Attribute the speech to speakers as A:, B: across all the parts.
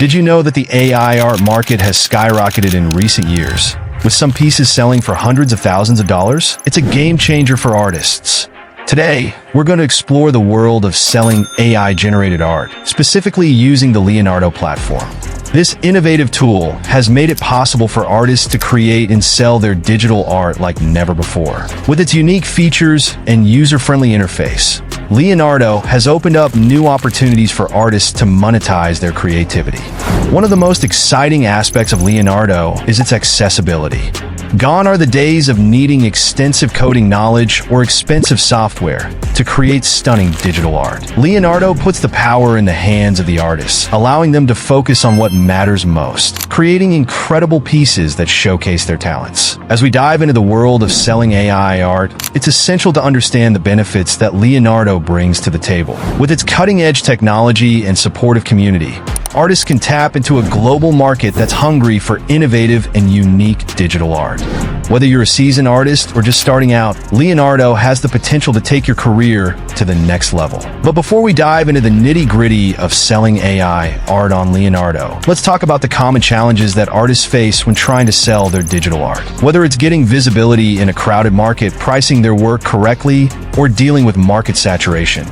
A: Did you know that the AI art market has skyrocketed in recent years, with some pieces selling for hundreds of thousands of dollars? It's a game changer for artists. Today, we're going to explore the world of selling AI-generated art, specifically using the Leonardo platform. This innovative tool has made it possible for artists to create and sell their digital art like never before. With its unique features and user-friendly interface, Leonardo has opened up new opportunities for artists to monetize their creativity. One of the most exciting aspects of Leonardo is its accessibility. Gone are the days of needing extensive coding knowledge or expensive software to create stunning digital art. Leonardo puts the power in the hands of the artists, allowing them to focus on what matters most, creating incredible pieces that showcase their talents. As we dive into the world of selling AI art, it's essential to understand the benefits that Leonardo brings to the table. With its cutting-edge technology and supportive community, artists can tap into a global market that's hungry for innovative and unique digital art. Whether you're a seasoned artist or just starting out, Leonardo has the potential to take your career to the next level. But before we dive into the nitty-gritty of selling AI art on Leonardo, let's talk about the common challenges that artists face when trying to sell their digital art. Whether it's getting visibility in a crowded market, pricing their work correctly, or dealing with market saturation,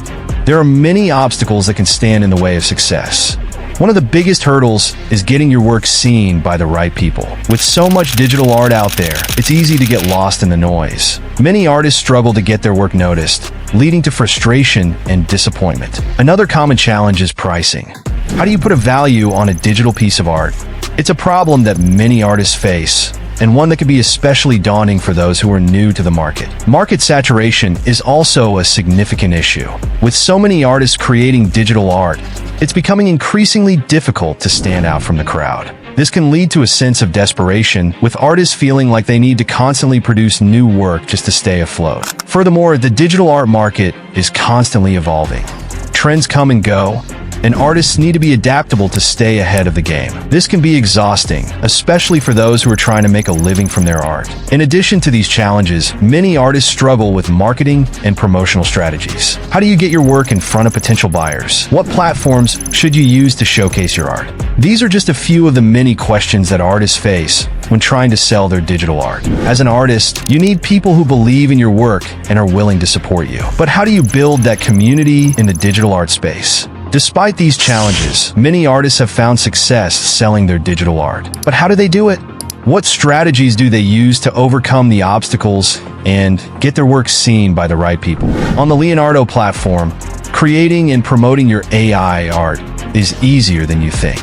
A: there are many obstacles that can stand in the way of success. One of the biggest hurdles is getting your work seen by the right people. With so much digital art out there, it's easy to get lost in the noise. Many artists struggle to get their work noticed, leading to frustration and disappointment. Another common challenge is pricing. How do you put a value on a digital piece of art? It's a problem that many artists face, and one that can be especially daunting for those who are new to the market. Market saturation is also a significant issue. With so many artists creating digital art, it's becoming increasingly difficult to stand out from the crowd. This can lead to a sense of desperation, with artists feeling like they need to constantly produce new work just to stay afloat. Furthermore, the digital art market is constantly evolving. Trends come and go, and artists need to be adaptable to stay ahead of the game. This can be exhausting, especially for those who are trying to make a living from their art. In addition to these challenges, many artists struggle with marketing and promotional strategies. How do you get your work in front of potential buyers? What platforms should you use to showcase your art? These are just a few of the many questions that artists face when trying to sell their digital art. As an artist, you need people who believe in your work and are willing to support you. But how do you build that community in the digital art space? Despite these challenges, many artists have found success selling their digital art. But how do they do it? What strategies do they use to overcome the obstacles and get their work seen by the right people? On the Leonardo platform, creating and promoting your AI art is easier than you think.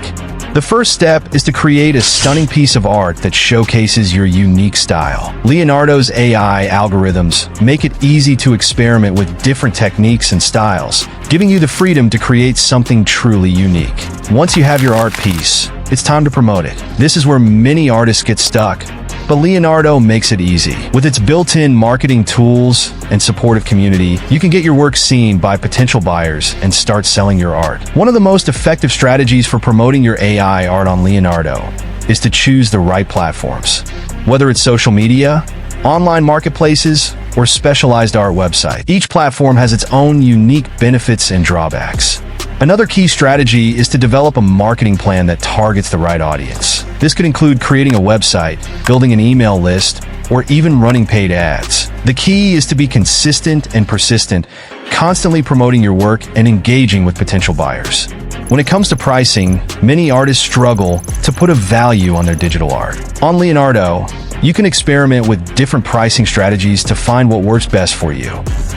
A: The first step is to create a stunning piece of art that showcases your unique style. Leonardo's AI algorithms make it easy to experiment with different techniques and styles, giving you the freedom to create something truly unique. Once you have your art piece, it's time to promote it. This is where many artists get stuck, but Leonardo makes it easy. With its built-in marketing tools and supportive community, you can get your work seen by potential buyers and start selling your art. One of the most effective strategies for promoting your AI art on Leonardo is to choose the right platforms. Whether it's social media, online marketplaces, or specialized art website, each platform has its own unique benefits and drawbacks. Another key strategy is to develop a marketing plan that targets the right audience. This could include creating a website, building an email list, or even running paid ads. The key is to be consistent and persistent, constantly promoting your work and engaging with potential buyers. When it comes to pricing, many artists struggle to put a value on their digital art. On Leonardo, you can experiment with different pricing strategies to find what works best for you.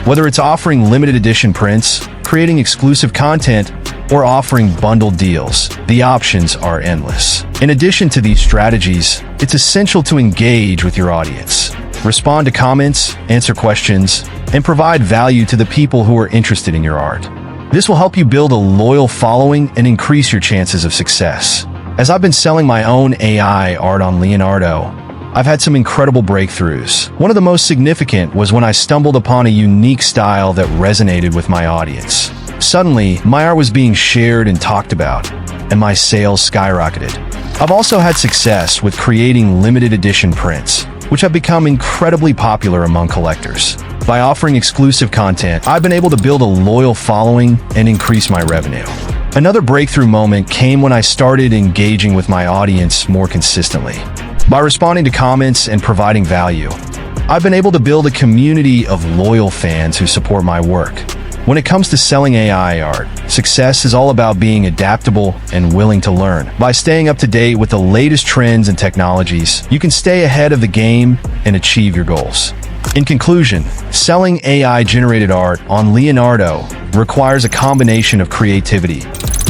A: Whether it's offering limited edition prints, creating exclusive content, or offering bundled deals, the options are endless. In addition to these strategies, it's essential to engage with your audience. Respond to comments, answer questions, and provide value to the people who are interested in your art. This will help you build a loyal following and increase your chances of success. As I've been selling my own AI art on Leonardo, I've had some incredible breakthroughs. One of the most significant was when I stumbled upon a unique style that resonated with my audience. Suddenly, my art was being shared and talked about, and my sales skyrocketed. I've also had success with creating limited edition prints, which have become incredibly popular among collectors. By offering exclusive content, I've been able to build a loyal following and increase my revenue. Another breakthrough moment came when I started engaging with my audience more consistently. By responding to comments and providing value, I've been able to build a community of loyal fans who support my work. When it comes to selling AI art, success is all about being adaptable and willing to learn. By staying up to date with the latest trends and technologies, you can stay ahead of the game and achieve your goals. In conclusion, selling AI-generated art on Leonardo requires a combination of creativity,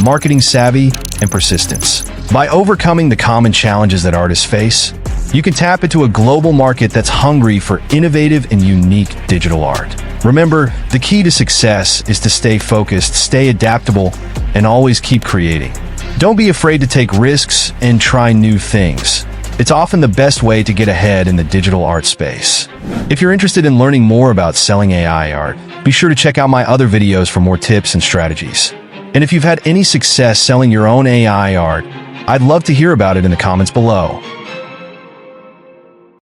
A: marketing savvy, and persistence. By overcoming the common challenges that artists face, you can tap into a global market that's hungry for innovative and unique digital art. Remember, the key to success is to stay focused, stay adaptable, and always keep creating. Don't be afraid to take risks and try new things. It's often the best way to get ahead in the digital art space. If you're interested in learning more about selling AI art, be sure to check out my other videos for more tips and strategies. And if you've had any success selling your own AI art, I'd love to hear about it in the comments below.